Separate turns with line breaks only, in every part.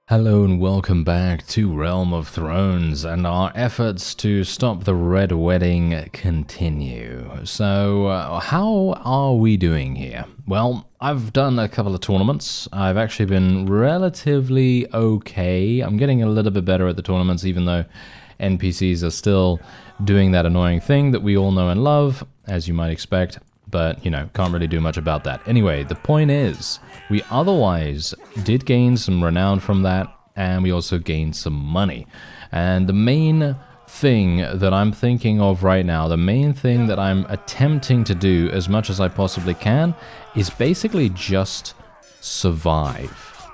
Hello and welcome back to Realm of Thrones, and our efforts to stop the Red Wedding continue. So, how are we doing here? Well, I've done a couple of tournaments. I've actually been relatively okay. I'm getting a little bit better at the tournaments, even though NPCs are still doing that annoying thing that we all know and love, as you might expect. But, you know, can't really do much about that. Anyway, the point is, we otherwise did gain some renown from that, and we also gained some money. And the main thing that I'm thinking of right now, the main thing that I'm attempting to do as much as I possibly can, is basically just survive.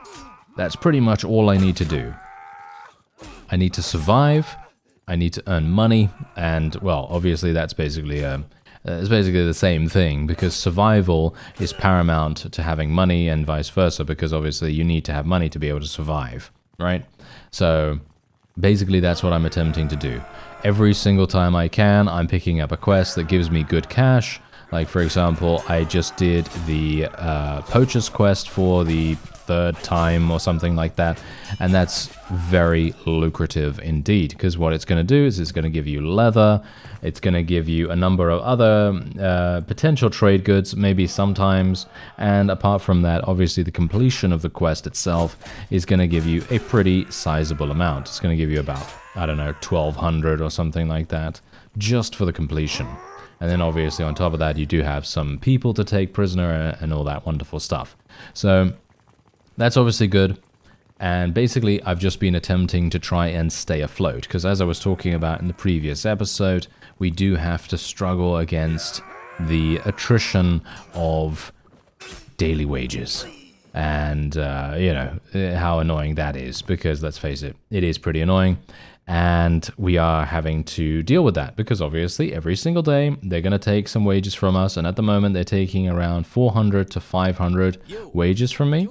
That's pretty much all I need to do. I need to survive, I need to earn money, and, well, obviously that's basically it's basically the same thing, because survival is paramount to having money and vice versa, because obviously you need to have money to be able to survive, right? So basically that's what I'm attempting to do. Every single time I can, I'm picking up a quest that gives me good cash. Like, for example, I just did the Poacher's quest for the third time or something like that, and that's very lucrative indeed, because what it's going to do is it's going to give you leather, it's going to give you a number of other potential trade goods, maybe sometimes, and apart from that, obviously the completion of the quest itself is going to give you a pretty sizable amount. It's going to give you about, I don't know, 1,200 or something like that, just for the completion. And then obviously on top of that, you do have some people to take prisoner and all that wonderful stuff. So that's obviously good. And basically, I've just been attempting to try and stay afloat, because as I was talking about in the previous episode, we do have to struggle against the attrition of daily wages. And, you know, how annoying that is, because let's face it, it is pretty annoying. And we are having to deal with that, because obviously every single day they're going to take some wages from us, and at the moment they're taking around 400 to 500 wages from me.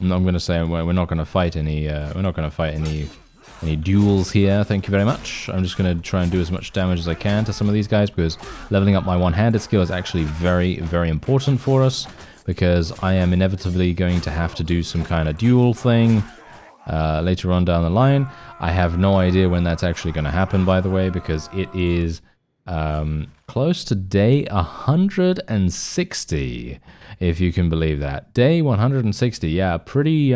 And I'm going to say we're not going to fight any any duels here. Thank you very much. I'm just going to try and do as much damage as I can to some of these guys, because leveling up my one-handed skill is actually very, very important for us, because I am inevitably going to have to do some kind of duel thing later on down the line. I have no idea when that's actually going to happen, by the way, because it is close to day 160, if you can believe that. Day 160, yeah, pretty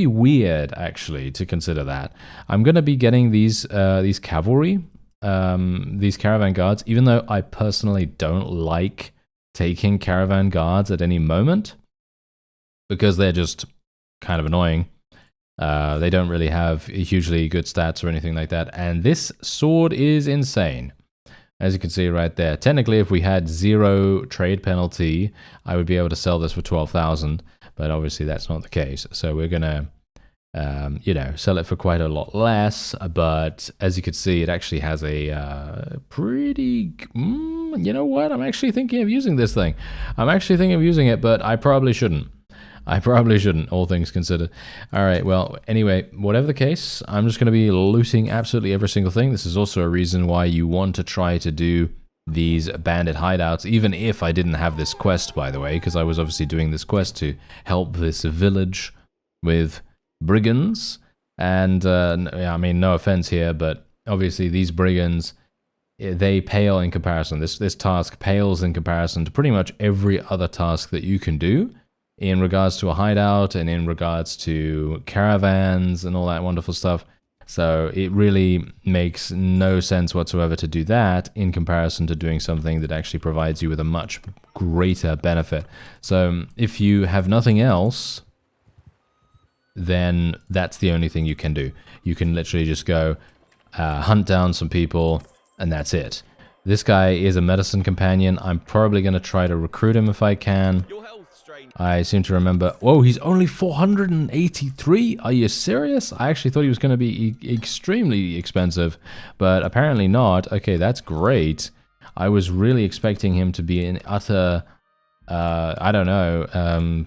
weird, actually, to consider that. I'm going to be getting these cavalry, these caravan guards, even though I personally don't like taking caravan guards at any moment, because they're just kind of annoying. They don't really have hugely good stats or anything like that. And this sword is insane, as you can see right there. Technically, if we had 0 trade penalty, I would be able to sell this for 12,000. But obviously, that's not the case. So we're gonna, you know, sell it for quite a lot less. But as you can see, it actually has a pretty. You know what? I'm actually thinking of using this thing. I'm actually thinking of using it, but I probably shouldn't. All things considered. Alright, well, anyway, whatever the case, I'm just going to be looting absolutely every single thing. This is also a reason why you want to try to do these bandit hideouts, even if I didn't have this quest, by the way, because I was obviously doing this quest to help this village with brigands. And, I mean, no offense here, but obviously these brigands, they pale in comparison. This task pales in comparison to pretty much every other task that you can do in regards to a hideout and in regards to caravans and all that wonderful stuff. So it really makes no sense whatsoever to do that in comparison to doing something that actually provides you with a much greater benefit. So if you have nothing else, then that's the only thing you can do. You can literally just go hunt down some people, and that's it. This guy is a medicine companion. I'm probably going to try to recruit him if I can. I seem to remember... Whoa, he's only 483? Are you serious? I actually thought he was going to be extremely expensive, but apparently not. Okay, that's great. I was really expecting him to be an utter... I don't know...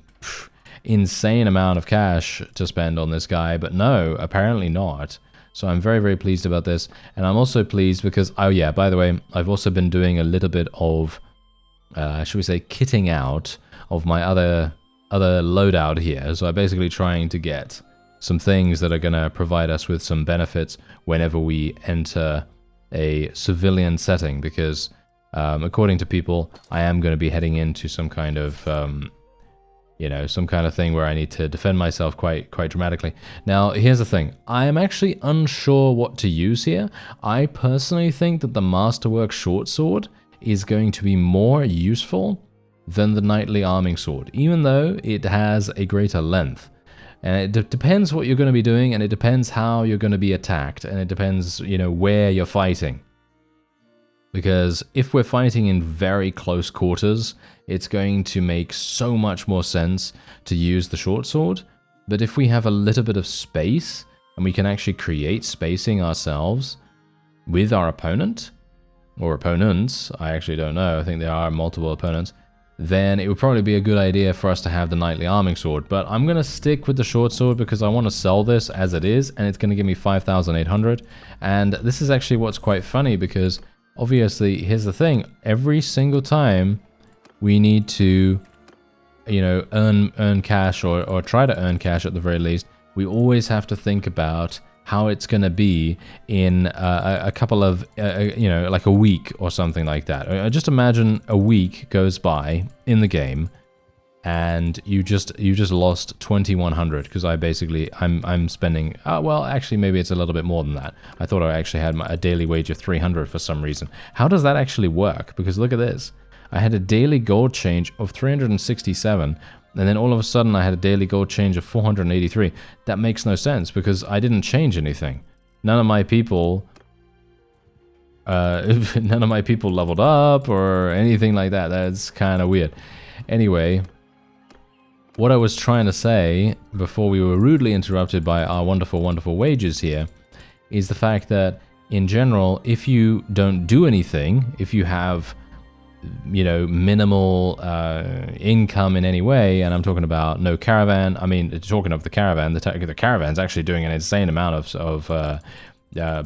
insane amount of cash to spend on this guy, but no, apparently not. So I'm very, very pleased about this. And I'm also pleased because... Oh yeah, by the way, I've also been doing a little bit of... should we say kitting out of my other loadout here. So I'm basically trying to get some things that are going to provide us with some benefits whenever we enter a civilian setting, because according to people, I am going to be heading into some kind of some kind of thing where I need to defend myself quite dramatically. Now, here's the thing. I am actually unsure what to use here. I personally think that the Masterwork Short Sword is going to be more useful than the Knightly Arming Sword, even though it has a greater length. And it depends what you're going to be doing, and it depends how you're going to be attacked, and it depends, where you're fighting. Because if we're fighting in very close quarters, it's going to make so much more sense to use the short sword. But if we have a little bit of space, and we can actually create spacing ourselves with our opponent, or opponents, I actually don't know, I think there are multiple opponents, then it would probably be a good idea for us to have the Knightly Arming Sword. But I'm going to stick with the short sword because I want to sell this as it is, and it's going to give me 5,800. And this is actually what's quite funny, because obviously, here's the thing, every single time we need to, earn cash, or try to earn cash at the very least, we always have to think about how it's going to be in a couple of, like a week or something like that. Just imagine a week goes by in the game, and you just lost 2,100 because I'm spending. Well, actually, maybe it's a little bit more than that. I thought I actually had a daily wage of 300 for some reason. How does that actually work? Because look at this. I had a daily gold change of 367. And then all of a sudden I had a daily gold change of 483. That makes no sense because I didn't change anything. None of my people leveled up or anything like that. That's kind of weird. Anyway, what I was trying to say before we were rudely interrupted by our wonderful, wonderful wages here is the fact that in general, if you don't do anything, if you have minimal income in any way, and I'm talking about no caravan. I mean, talking of the caravan, the caravan's actually doing an insane amount of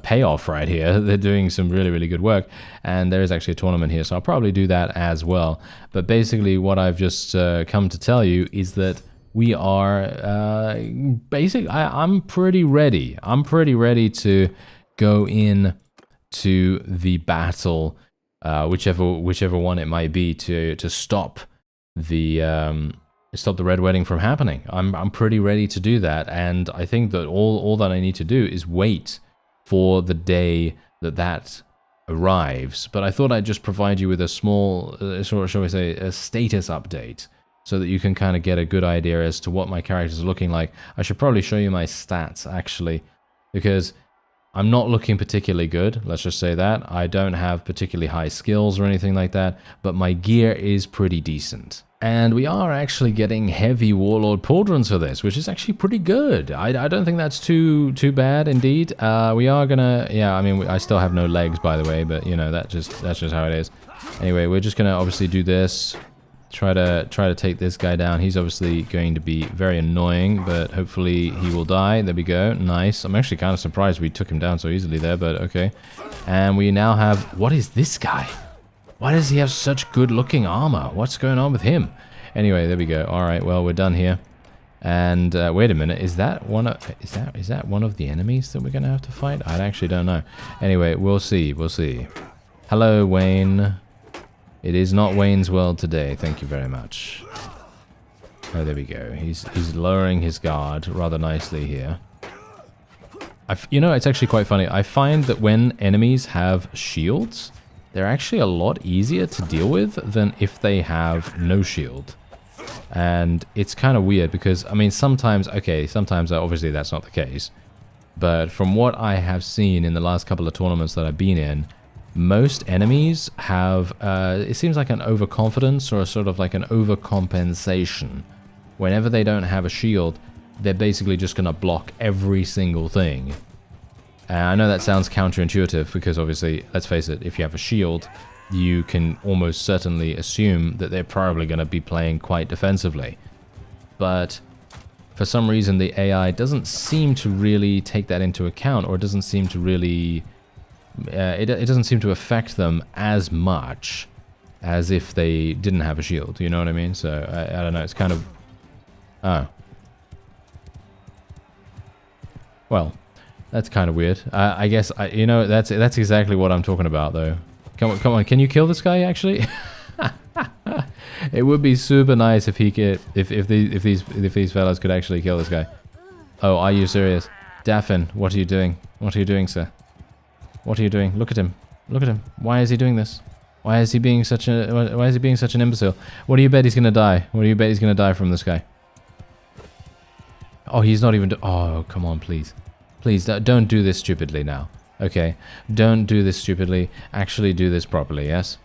payoff right here. They're doing some really, really good work, and there is actually a tournament here, so I'll probably do that as well. But basically, what I've just come to tell you is that we are I'm pretty ready. I'm pretty ready to go in to the battle. Whichever one it might be, to stop the Red Wedding from happening. I'm pretty ready to do that, and I think that all that I need to do is wait for the day that arrives. But I thought I'd just provide you with a small, shall we say, a status update, so that you can kind of get a good idea as to what my characters are looking like. I should probably show you my stats actually, because I'm not looking particularly good, let's just say that. I don't have particularly high skills or anything like that, but my gear is pretty decent. And we are actually getting heavy Warlord Pauldrons for this, which is actually pretty good. I don't think that's too bad indeed. We are gonna, I mean, I still have no legs, by the way, but that's just how it is. Anyway, we're just gonna obviously do this. Try to take this guy down. He's obviously going to be very annoying, but hopefully he will die. There we go. Nice. I'm actually kind of surprised we took him down so easily there, but okay. And we now have... What is this guy? Why does he have such good-looking armor? What's going on with him? Anyway, there we go. All right, well, we're done here. And wait a minute. Is that one of the enemies that we're going to have to fight? I actually don't know. Anyway, we'll see. We'll see. Hello, Wayne. It is not Wayne's world today, thank you very much. Oh, there we go. He's lowering his guard rather nicely here. It's actually quite funny. I find that when enemies have shields, they're actually a lot easier to deal with than if they have no shield. And it's kind of weird because, I mean, sometimes obviously that's not the case. But from what I have seen in the last couple of tournaments that I've been in, most enemies have, it seems like an overconfidence or a sort of like an overcompensation. Whenever they don't have a shield, they're basically just going to block every single thing. And I know that sounds counterintuitive because obviously, let's face it, if you have a shield, you can almost certainly assume that they're probably going to be playing quite defensively. But for some reason, the AI doesn't seem to really take that into account, or it doesn't seem to really... it doesn't seem to affect them as much as if they didn't have a shield, you know what I mean? So, I don't know, it's kind of... Oh. Well, that's kind of weird. I guess, you know, that's exactly what I'm talking about, though. Come on, can you kill this guy, actually? It would be super nice if he could, if these fellas could actually kill this guy. Oh, are you serious? Daffin, what are you doing? What are you doing, sir? What are you doing? Look at him. Look at him. Why is he doing this? Why is he being such an imbecile? What do you bet he's gonna die? What do you bet he's gonna die from this guy? Oh, he's not even... Oh, come on, please. Please, don't do this stupidly now. Okay? Don't do this stupidly. Actually do this properly, yes?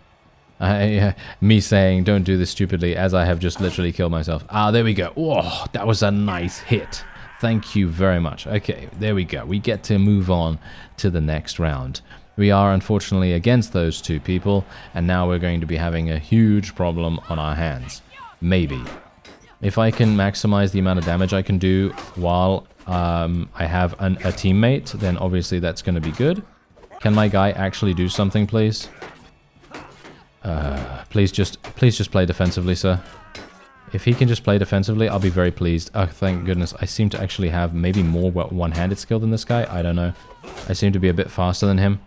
Me saying don't do this stupidly as I have just literally killed myself. Ah, there we go. Oh, that was a nice hit. Thank you very much. Okay, there we go. We get to move on to the next round. We are unfortunately against those two people, and now we're going to be having a huge problem on our hands. Maybe. If I can maximize the amount of damage I can do while I have a teammate, then obviously that's going to be good. Can my guy actually do something, please? Please just play defensively, sir. If he can just play defensively, I'll be very pleased. Oh, thank goodness. I seem to actually have maybe more one-handed skill than this guy. I don't know. I seem to be a bit faster than him.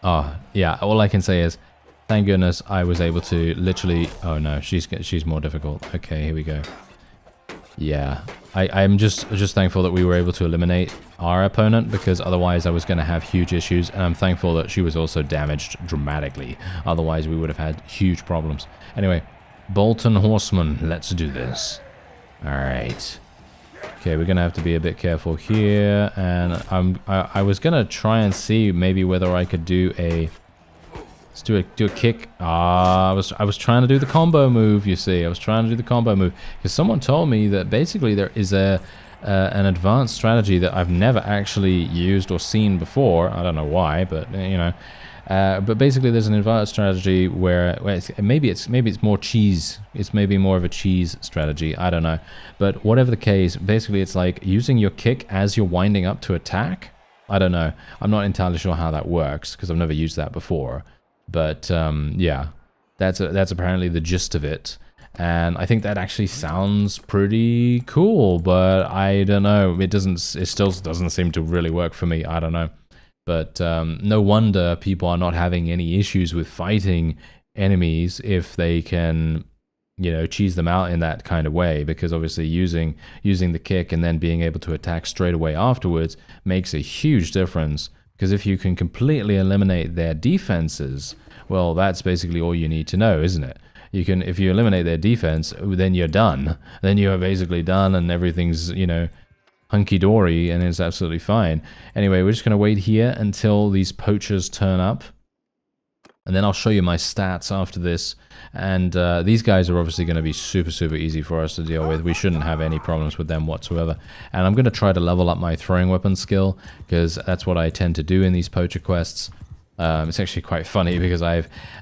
Oh, yeah. All I can say is, thank goodness I was able to literally... Oh, no. She's more difficult. Okay, here we go. Yeah. I'm just thankful that we were able to eliminate our opponent, because otherwise I was going to have huge issues, and I'm thankful that she was also damaged dramatically. Otherwise, we would have had huge problems. Anyway... Bolton Horseman, let's do this. Alright. Okay, we're gonna have to be a bit careful here, and I was gonna try and see maybe whether I could do a... Let's do a kick. I was trying to do the combo move, you see. I was trying to do the combo move. Because someone told me that basically there is an advanced strategy that I've never actually used or seen before. I don't know why, but, you know... but basically there's an advanced strategy where maybe it's more cheese. It's maybe more of a cheese strategy. I don't know. But whatever the case, basically it's like using your kick as you're winding up to attack. I don't know. I'm not entirely sure how that works because I've never used that before. But yeah, that's apparently the gist of it. And I think that actually sounds pretty cool, but I don't know. It still doesn't seem to really work for me. I don't know. But no wonder people are not having any issues with fighting enemies if they can, you know, cheese them out in that kind of way. Because obviously using the kick and then being able to attack straight away afterwards makes a huge difference. Because if you can completely eliminate their defenses, well, that's basically all you need to know, isn't it? If you eliminate their defense, then you're done. Then you are basically done, and everything's, you know, hunky-dory, and it's absolutely fine. Anyway, we're just going to wait here until these poachers turn up, and then I'll show you my stats after this. And these guys are obviously going to be super easy for us to deal with. We shouldn't have any problems with them whatsoever. And I'm going to try to level up my throwing weapon skill, because that's what I tend to do in these poacher quests. It's actually quite funny because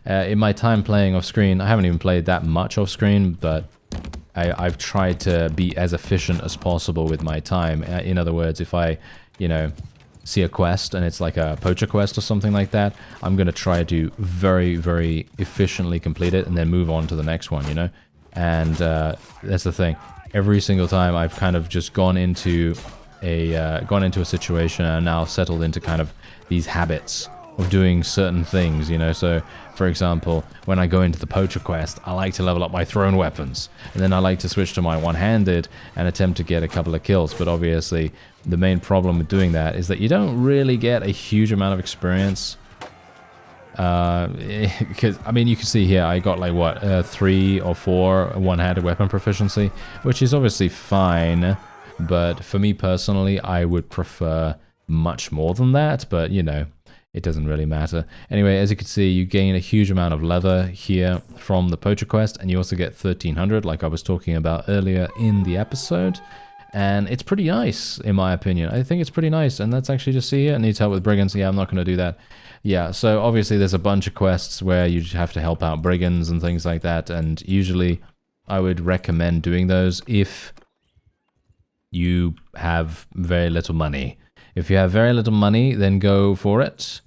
in my time playing off screen, I haven't even played that much off screen, but I've tried to be as efficient as possible with my time. In other words, if I, you know, see a quest and it's like a poacher quest or something like that, I'm going to try to very efficiently complete it and then move on to the next one, you know? And that's the thing. Every single time I've kind of just gone into a situation and now settled into kind of these habits of doing certain things, you know. So for example, when I go into the poacher quest, I like to level up my thrown weapons, and then I like to switch to my one-handed and attempt to get a couple of kills. But obviously the main problem with doing that is that you don't really get a huge amount of experience, because I mean, you can see here I got like what 3 or 4 one-handed weapon proficiency, which is obviously fine, but for me personally I would prefer much more than that. But you know, it doesn't really matter. Anyway, as you can see, you gain a huge amount of leather here from the poacher quest, and you also get 1300, like I was talking about earlier in the episode. And it's pretty nice, in my opinion. I think it's pretty nice. And let's actually just see here. Needs help with brigands. Yeah, I'm not going to do that. Yeah, so obviously there's a bunch of quests where you have to help out brigands and things like that. And usually I would recommend doing those if you have very little money. If you have very little money, then go for it.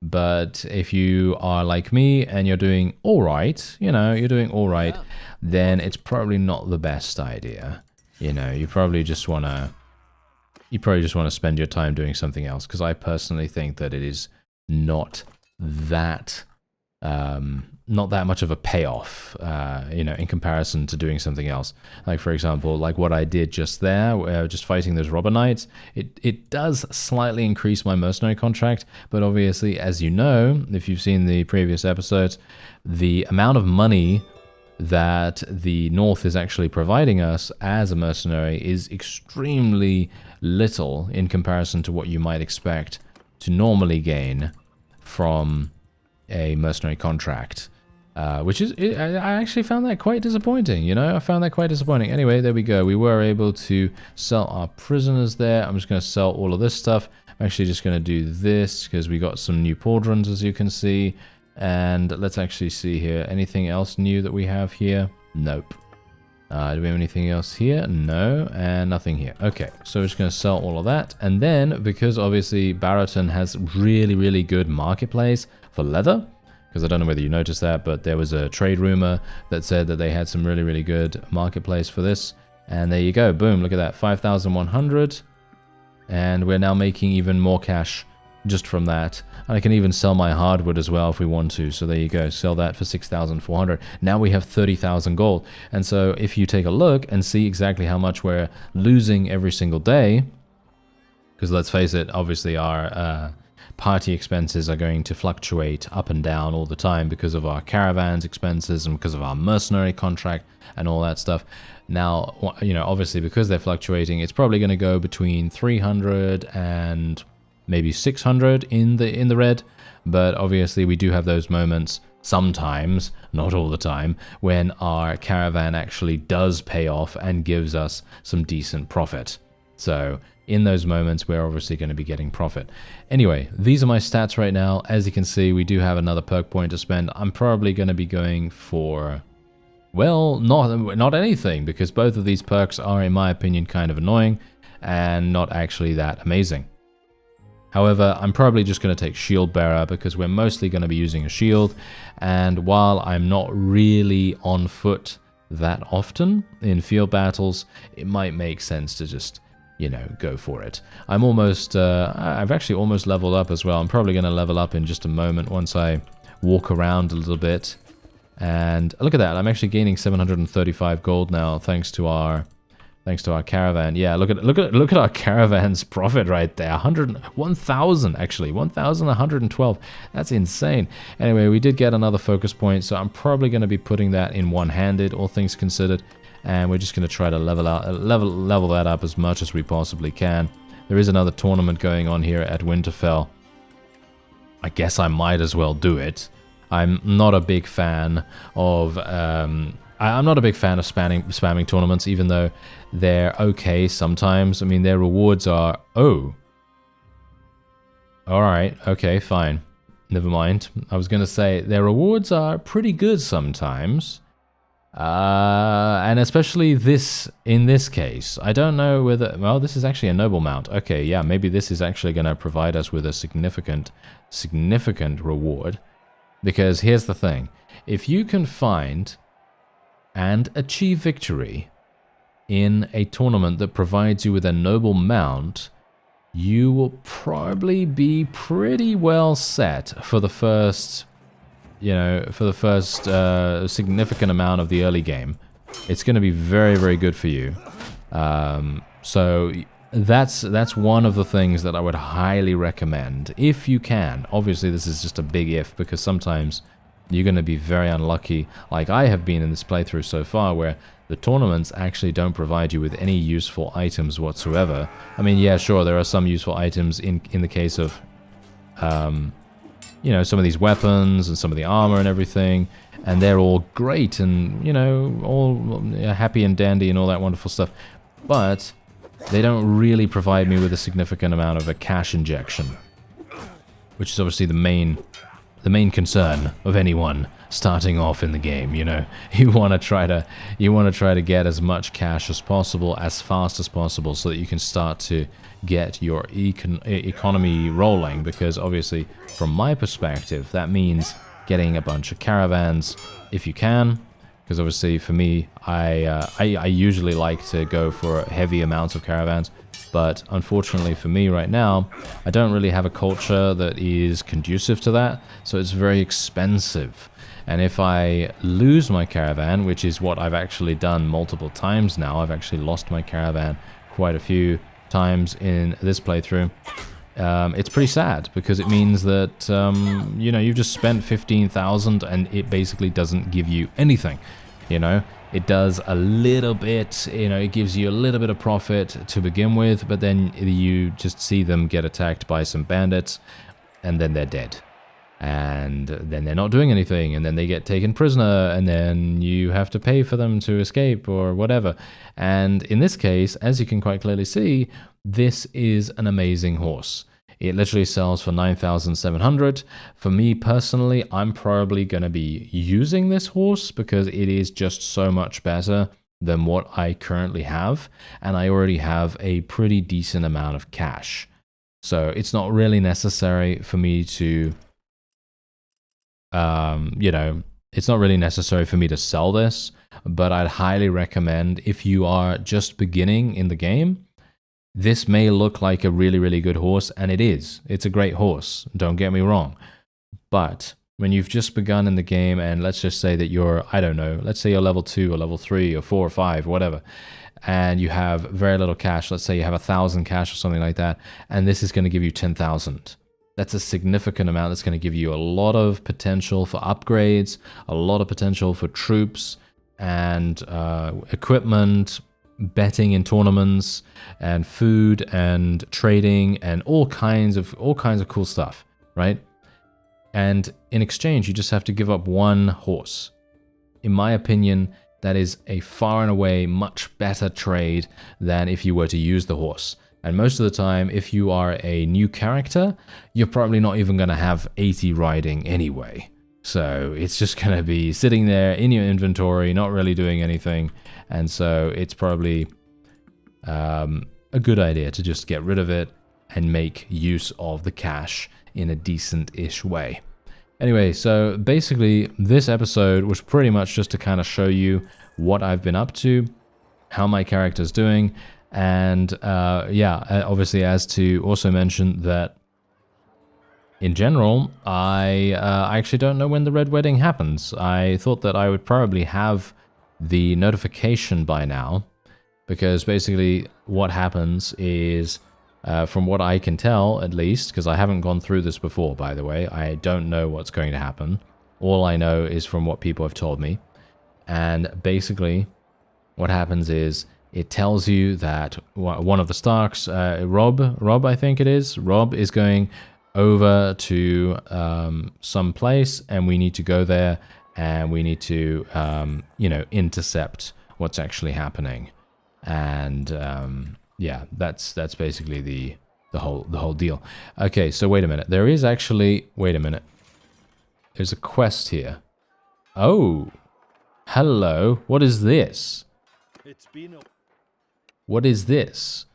But if you are like me and you're doing all right, you know, you're doing all right, then it's probably not the best idea. You know, you probably just want to you probably just want to spend your time doing something else, because I personally think that it is not that not that much of a payoff, you know, in comparison to doing something else. Like, for example, like what I did just there, just fighting those robber knights, it does slightly increase my mercenary contract, but obviously, as you know, if you've seen the previous episodes, the amount of money that the North is actually providing us as a mercenary is extremely little in comparison to what you might expect to normally gain from a mercenary contract, which is, I actually found that quite disappointing, you know, I found that quite disappointing. Anyway, there we go, we were able to sell our prisoners there. I'm just going to sell all of this stuff. I'm actually just going to do this, because we got some new pauldrons, as you can see. And let's actually see here, anything else new that we have here? Nope. Do we have anything else here? No, and nothing here. Okay, so we're just going to sell all of that. And then, because obviously Barroton has really, really good marketplace for leather, because I don't know whether you noticed that, but there was a trade rumor that said that they had some really, really good marketplace for this. And there you go, boom, look at that, 5,100. And we're now making even more cash just from that. And I can even sell my hardwood as well if we want to. So there you go, sell that for 6,400. Now we have 30,000 gold. And so if you take a look and see exactly how much we're losing every single day, because let's face it, obviously our party expenses are going to fluctuate up and down all the time because of our caravans expenses and because of our mercenary contract and all that stuff. Now, you know, obviously because they're fluctuating, it's probably going to go between 300 and maybe 600 in the red, but obviously we do have those moments sometimes, not all the time, when our caravan actually does pay off and gives us some decent profit. So in those moments, we're obviously going to be getting profit. Anyway, these are my stats right now. As you can see, we do have another perk point to spend. I'm probably going to be going for, well, not anything, because both of these perks are, in my opinion, kind of annoying and not actually that amazing. However, I'm probably just going to take Shield Bearer, because we're mostly going to be using a shield, and while I'm not really on foot that often in field battles, it might make sense to just, you know, go for it. I'm almost, I've actually almost leveled up as well. I'm probably going to level up in just a moment once I walk around a little bit. And look at that, I'm actually gaining 735 gold now thanks to our caravan. Yeah, look at our caravan's profit right there. 1,000 actually, 1,112. That's insane. Anyway, we did get another focus point, so I'm probably going to be putting that in one-handed, all things considered, and we're just going to try to level that up as much as we possibly can. There is another tournament going on here at Winterfell. I guess I might as well do it. I'm not a big fan of I'm not a big fan of spamming tournaments, even though they're okay sometimes. I mean, their rewards are... Oh. Alright, okay, fine. Never mind. I was going to say, their rewards are pretty good sometimes. And especially in this case. I don't know whether... Well, this is actually a noble mount. Okay, yeah, maybe this is actually going to provide us with a significant reward. Because here's the thing. If you can find and achieve victory in a tournament that provides you with a noble mount, you will probably be pretty well set for the first, you know, significant amount of the early game. It's going to be very, very good for you. So that's one of the things that I would highly recommend if you can. Obviously, this is just a big if, because sometimes you're going to be very unlucky, like I have been in this playthrough so far, where the tournaments actually don't provide you with any useful items whatsoever. I mean, yeah, sure, there are some useful items in the case of, you know, some of these weapons and some of the armor and everything, and they're all great and, you know, all happy and dandy and all that wonderful stuff. But they don't really provide me with a significant amount of a cash injection, which is obviously the main concern of anyone starting off in the game. You know, you want to try to get as much cash as possible, as fast as possible, so that you can start to get your economy rolling. Because obviously, from my perspective, that means getting a bunch of caravans if you can, because obviously for me, I usually like to go for heavy amounts of caravans, but unfortunately for me right now, I don't really have a culture that is conducive to that, so it's very expensive. And if I lose my caravan, which is what I've actually done multiple times now, I've actually lost my caravan quite a few times in this playthrough, it's pretty sad, because it means that, you know, you've just spent 15,000 and it basically doesn't give you anything, you know? It does a little bit, you know, it gives you a little bit of profit to begin with, but then you just see them get attacked by some bandits, and then they're dead. And then they're not doing anything, and then they get taken prisoner, and then you have to pay for them to escape or whatever. And in this case, as you can quite clearly see, this is an amazing horse. It literally sells for 9,700. For me personally, I'm probably going to be using this horse because it is just so much better than what I currently have, and I already have a pretty decent amount of cash. So it's not really necessary for me to you know, it's not really necessary for me to sell this, but I'd highly recommend, if you are just beginning in the game, this may look like a really, really good horse, and it is. It's a great horse, don't get me wrong. But when you've just begun in the game, and let's just say that you're, I don't know, let's say you're level 2 or level 3 or 4 or 5, whatever, and you have very little cash, let's say you have 1,000 cash or something like that, and this is going to give you 10,000. That's a significant amount that's going to give you a lot of potential for upgrades, a lot of potential for troops and equipment, betting in tournaments, and food and trading and all kinds of cool stuff, right? And in exchange, you just have to give up one horse. In my opinion, that is a far and away much better trade than if you were to use the horse. And most of the time, if you are a new character, you're probably not even going to have 80 riding anyway. So it's just going to be sitting there in your inventory, not really doing anything. And so it's probably a good idea to just get rid of it and make use of the cash in a decent-ish way. Anyway, so basically this episode was pretty much just to kind of show you what I've been up to, how my character's doing. And yeah, obviously, as to also mention that in general, I actually don't know when the Red Wedding happens. I thought that I would probably have the notification by now, because basically what happens is, from what I can tell at least, because I haven't gone through this before, by the way, I don't know what's going to happen. All I know is from what people have told me. And basically what happens is, it tells you that one of the Starks, Rob, I think it is, Rob is going over to some place, and we need to go there, and we need to, you know, intercept what's actually happening. And yeah, that's basically the whole deal. Okay, so wait a minute. There is actually, wait a minute. There's a quest here. Oh, hello. What is this?
It's been a
What is this?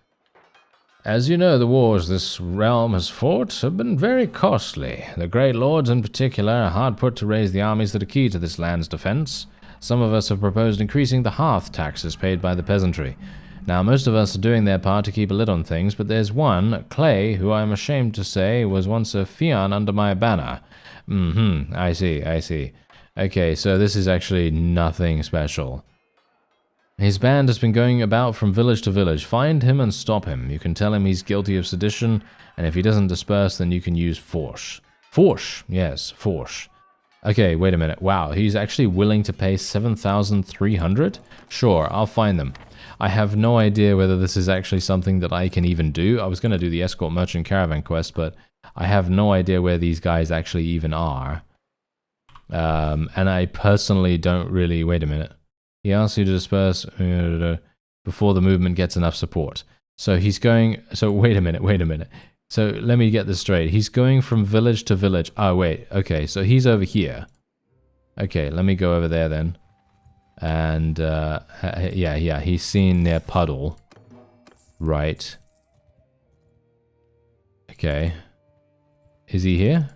As you know, the wars this realm has fought have been very costly. The great lords in particular are hard put to raise the armies that are key to this land's defense. Some of us have proposed increasing the hearth taxes paid by the peasantry. Now, most of us are doing their part to keep a lid on things, but there's one, Clay, who I'm ashamed to say was once a Fian under my banner. I see. Okay, so this is actually nothing special. His band has been going about from village to village. Find him and stop him. You can tell him he's guilty of sedition, and if he doesn't disperse, then you can use force. Force? Yes, force. Okay, wait a minute. Wow, he's actually willing to pay 7,300? Sure, I'll find them. I have no idea whether this is actually something that I can even do. I was going to do the Escort Merchant Caravan quest, but I have no idea where these guys actually even are. And I personally don't really... Wait a minute. He asks you to disperse before the movement gets enough support. So he's going... So wait a minute. So let me get this straight. He's going from village to village. Oh, wait. Okay, so he's over here. Okay, let me go over there then. And yeah, he's seen near Puddle. Right. Okay. Is he here?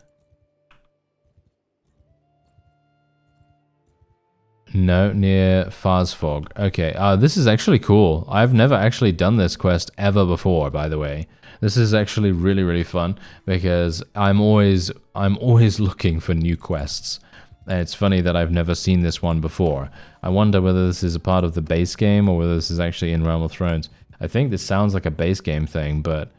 No, near Farsfog. Okay, this is actually cool. I've never actually done this quest ever before, by the way. This is actually really, really fun because I'm always looking for new quests. And it's funny that I've never seen this one before. I wonder whether this is a part of the base game or whether this is actually in Realm of Thrones. I think this sounds like a base game thing, but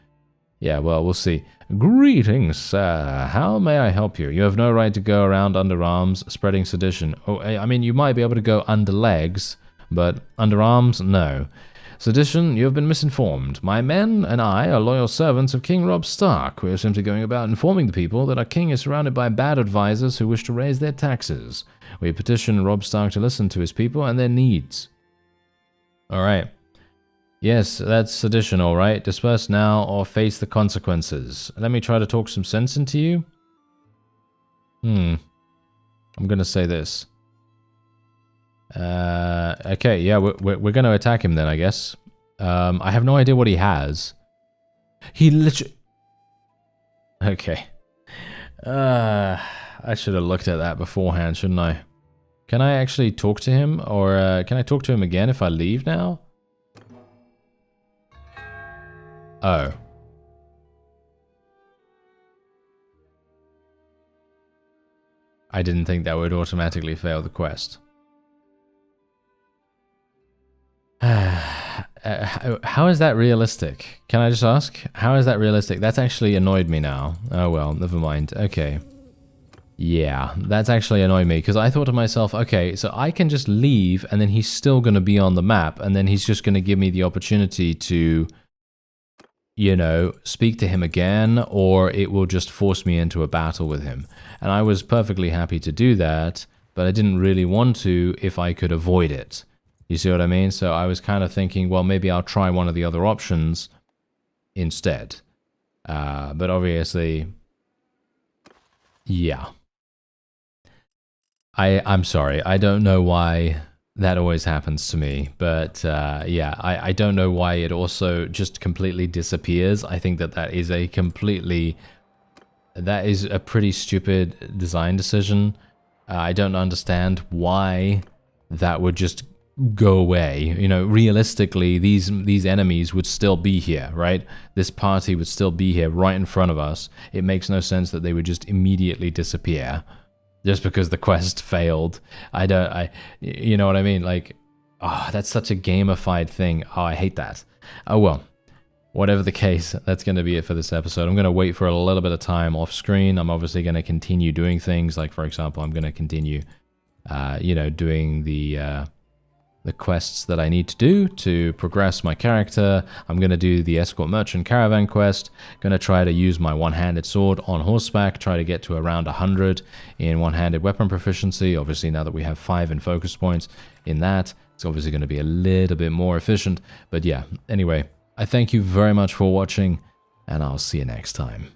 yeah, well, we'll see. Greetings, sir. How may I help you? You have no right to go around under arms spreading sedition. Oh, I mean, you might be able to go under legs, but under arms, no. Sedition, you have been misinformed. My men and I are loyal servants of King Robb Stark. We are simply going about informing the people that our king is surrounded by bad advisors who wish to raise their taxes. We petition Robb Stark to listen to his people and their needs. Alright. Yes, that's sedition, alright. Disperse now or face the consequences. Let me try to talk some sense into you. I'm gonna say this. Okay, yeah, we're gonna attack him then, I guess. I have no idea what he has. He literally... Okay. I should have looked at that beforehand, shouldn't I? Can I actually talk to him? Or can I talk to him again if I leave now? Oh. I didn't think that would automatically fail the quest. How is that realistic? Can I just ask? How is that realistic? That's actually annoyed me now. Oh well, never mind. Okay. Yeah, that's actually annoyed me because I thought to myself, okay, so I can just leave and then he's still going to be on the map and then he's just going to give me the opportunity to, you know, speak to him again, or it will just force me into a battle with him. And I was perfectly happy to do that, but I didn't really want to if I could avoid it. You see what I mean? So I was kind of thinking, well, maybe I'll try one of the other options instead. But obviously, yeah. I'm sorry. I don't know why that always happens to me, but yeah, I don't know why it also just completely disappears. I think that is a pretty stupid design decision. I don't understand why that would just go away. You know, realistically, these enemies would still be here, right? This party would still be here right in front of us. It makes no sense that they would just immediately disappear. Just because the quest failed. You know what I mean? Like, oh, that's such a gamified thing. Oh, I hate that. Oh well, whatever the case, that's going to be it for this episode. I'm going to wait for a little bit of time off screen. I'm obviously going to continue doing things. Like, for example, I'm going to continue, you know, doing the quests that I need to do to progress my character. I'm going to do the Escort Merchant Caravan quest. Going to try to use my one-handed sword on horseback, try to get to around 100 in one-handed weapon proficiency. Obviously, now that we have 5 in focus points in that, it's obviously going to be a little bit more efficient. But yeah, anyway, I thank you very much for watching, and I'll see you next time.